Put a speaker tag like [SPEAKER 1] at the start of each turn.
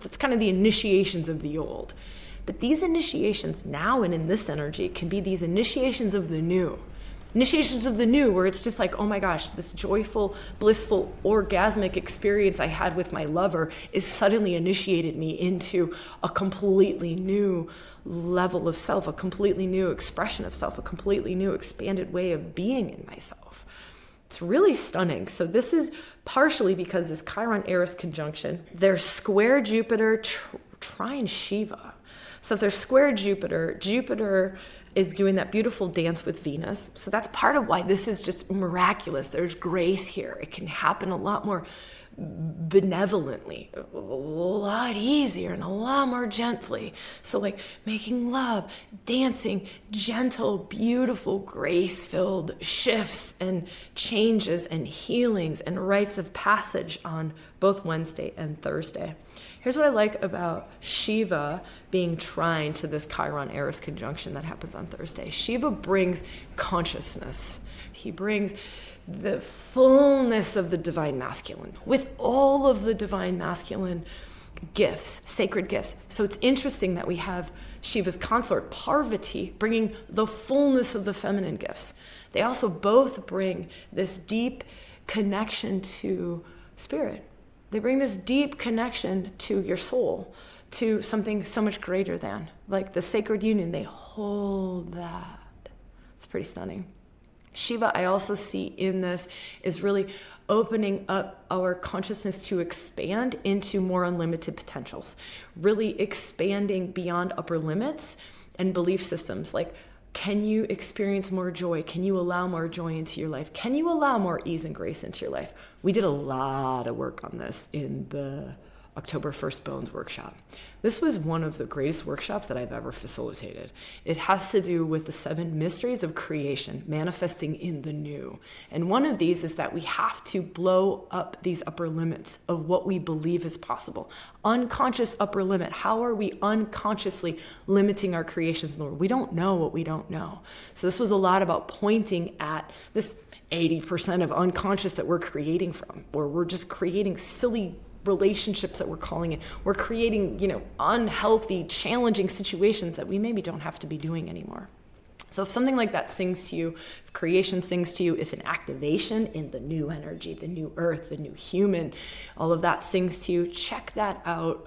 [SPEAKER 1] That's kind of the initiations of the old. But these initiations now and in this energy can be these initiations of the new. Initiations of the new, where it's just like, oh my gosh, this joyful, blissful, orgasmic experience I had with my lover is suddenly initiated me into a completely new level of self, a completely new expression of self, a completely new expanded way of being in myself. It's really stunning. So this is partially because this Chiron Eris conjunction, they're square Jupiter, trine Shiva. So if they're square Jupiter, Jupiter is doing that beautiful dance with Venus. So that's part of why this is just miraculous. There's grace here. It can happen a lot more benevolently, a lot easier and a lot more gently. So like making love, dancing, gentle, beautiful, grace-filled shifts and changes and healings and rites of passage on both Wednesday and Thursday. Here's what I like about Shiva being trine to this Chiron Eris conjunction that happens on Thursday. Shiva brings consciousness. He brings the fullness of the divine masculine with all of the divine masculine gifts, sacred gifts. So it's interesting that we have Shiva's consort, Parvati, bringing the fullness of the feminine gifts. They also both bring this deep connection to spirit. They bring this deep connection to your soul, to something so much greater than, like the sacred union. They hold that. It's pretty stunning. Shiva, I also see in this, is really opening up our consciousness to expand into more unlimited potentials, really expanding beyond upper limits and belief systems. Like, can you experience more joy? Can you allow more joy into your life? Can you allow more ease and grace into your life? We did a lot of work on this in the October 1st Bones workshop. This was one of the greatest workshops that I've ever facilitated. It has to do with the 7 mysteries of creation manifesting in the new. And one of these is that we have to blow up these upper limits of what we believe is possible. Unconscious upper limit. How are we unconsciously limiting our creations in the world? We don't know what we don't know. So this was a lot about pointing at this 80% of unconscious that we're creating from, or we're just creating silly relationships that we're calling it. We're creating, unhealthy, challenging situations that we maybe don't have to be doing anymore. So if something like that sings to you, if creation sings to you, if an activation in the new energy, the new earth, the new human, all of that sings to you, check that out.